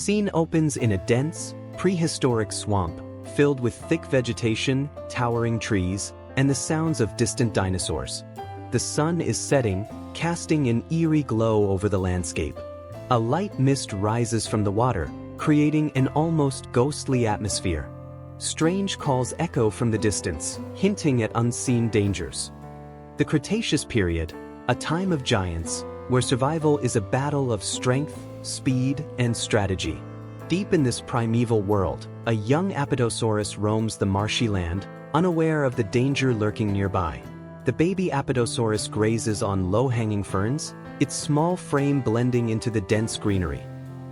Scene opens in a dense, prehistoric swamp, filled with thick vegetation, towering trees, and the sounds of distant dinosaurs. The sun is setting, casting an eerie glow over the landscape. A light mist rises from the water, creating an almost ghostly atmosphere. Strange calls echo from the distance, hinting at unseen dangers. The Cretaceous period, a time of giants, where survival is a battle of strength, speed, and strategy. Deep in this primeval world, a young Apatosaurus roams the marshy land, unaware of the danger lurking nearby. The baby Apatosaurus grazes on low-hanging ferns, its small frame blending into the dense greenery.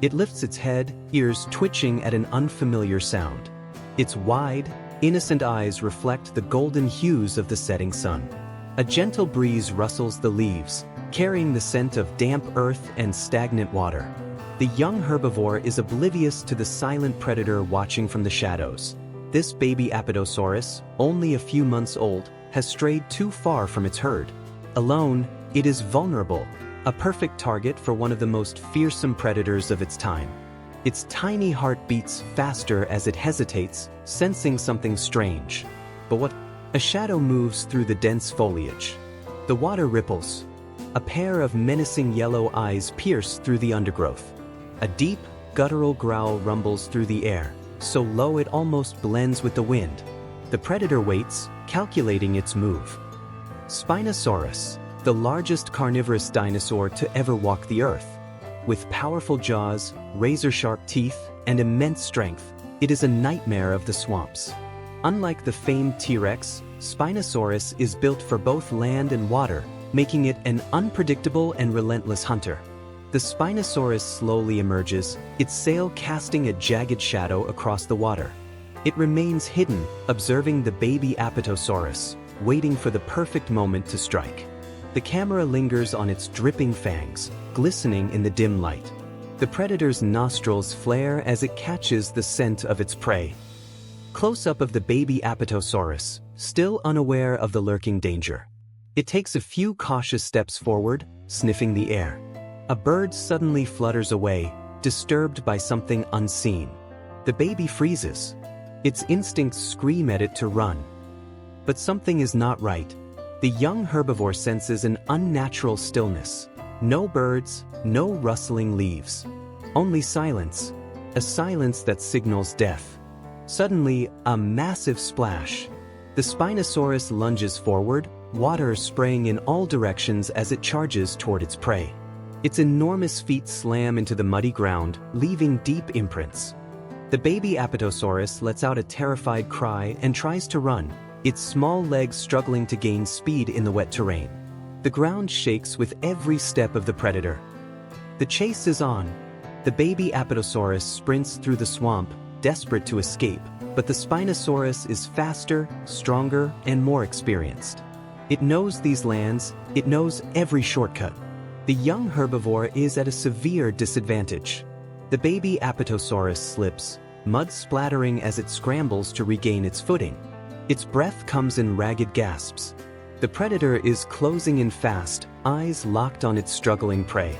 It lifts its head, ears twitching at an unfamiliar sound. Its wide, innocent eyes reflect the golden hues of the setting sun. A gentle breeze rustles the leaves, carrying the scent of damp earth and stagnant water. The young herbivore is oblivious to the silent predator watching from the shadows. This baby Apatosaurus, only a few months old, has strayed too far from its herd. Alone, it is vulnerable, a perfect target for one of the most fearsome predators of its time. Its tiny heart beats faster as it hesitates, sensing something strange. But what? A shadow moves through the dense foliage. The water ripples. A pair of menacing yellow eyes pierce through the undergrowth. A deep, guttural growl rumbles through the air, so low it almost blends with the wind. The predator waits, calculating its move. Spinosaurus, the largest carnivorous dinosaur to ever walk the earth. With powerful jaws, razor-sharp teeth, and immense strength, it is a nightmare of the swamps. Unlike the famed T-Rex, Spinosaurus is built for both land and water, making it an unpredictable and relentless hunter. The Spinosaurus slowly emerges, its sail casting a jagged shadow across the water. It remains hidden, observing the baby Apatosaurus, waiting for the perfect moment to strike. The camera lingers on its dripping fangs, glistening in the dim light. The predator's nostrils flare as it catches the scent of its prey. Close-up of the baby Apatosaurus, still unaware of the lurking danger. It takes a few cautious steps forward, sniffing the air. A bird suddenly flutters away, disturbed by something unseen. The baby freezes. Its instincts scream at it to run. But something is not right. The young herbivore senses an unnatural stillness. No birds, no rustling leaves. Only silence. A silence that signals death. Suddenly, a massive splash. The Spinosaurus lunges forward, water spraying in all directions as it charges toward its prey. Its enormous feet slam into the muddy ground, leaving deep imprints. The baby Apatosaurus lets out a terrified cry and tries to run, its small legs struggling to gain speed in the wet terrain. The ground shakes with every step of the predator. The chase is on. The baby Apatosaurus sprints through the swamp, desperate to escape, but the Spinosaurus is faster, stronger, and more experienced. It knows these lands, it knows every shortcut. The young herbivore is at a severe disadvantage. The baby Apatosaurus slips, mud splattering as it scrambles to regain its footing. Its breath comes in ragged gasps. The predator is closing in fast, eyes locked on its struggling prey.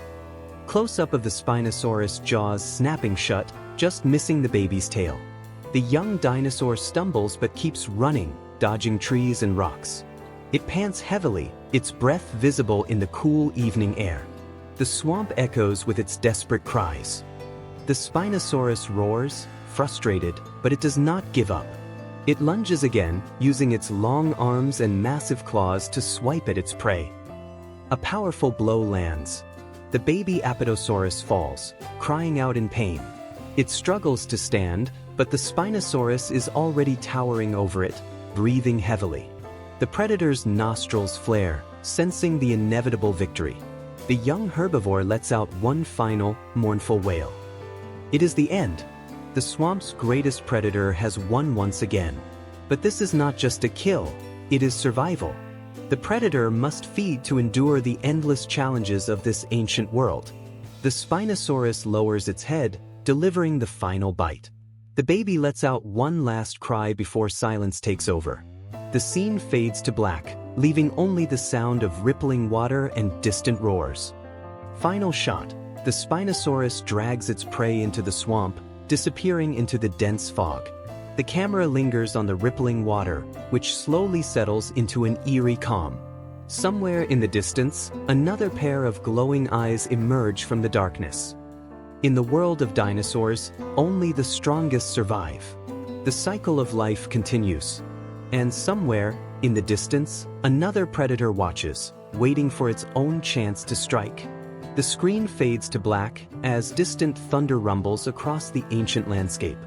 Close-up of the Spinosaurus jaws snapping shut, just missing the baby's tail. The young dinosaur stumbles but keeps running, dodging trees and rocks. It pants heavily, its breath visible in the cool evening air. The swamp echoes with its desperate cries. The Spinosaurus roars, frustrated, but it does not give up. It lunges again, using its long arms and massive claws to swipe at its prey. A powerful blow lands. The baby Apatosaurus falls, crying out in pain. It struggles to stand, but the Spinosaurus is already towering over it, breathing heavily. The predator's nostrils flare, sensing the inevitable victory. The young herbivore lets out one final, mournful wail. It is the end. The swamp's greatest predator has won once again. But this is not just a kill, it is survival. The predator must feed to endure the endless challenges of this ancient world. The Spinosaurus lowers its head, delivering the final bite. The baby lets out one last cry before silence takes over. The scene fades to black, leaving only the sound of rippling water and distant roars. Final shot. The Spinosaurus drags its prey into the swamp, disappearing into the dense fog. The camera lingers on the rippling water, which slowly settles into an eerie calm. Somewhere in the distance, another pair of glowing eyes emerge from the darkness. In the world of dinosaurs, only the strongest survive. The cycle of life continues. And somewhere, in the distance, another predator watches, waiting for its own chance to strike. The screen fades to black as distant thunder rumbles across the ancient landscape.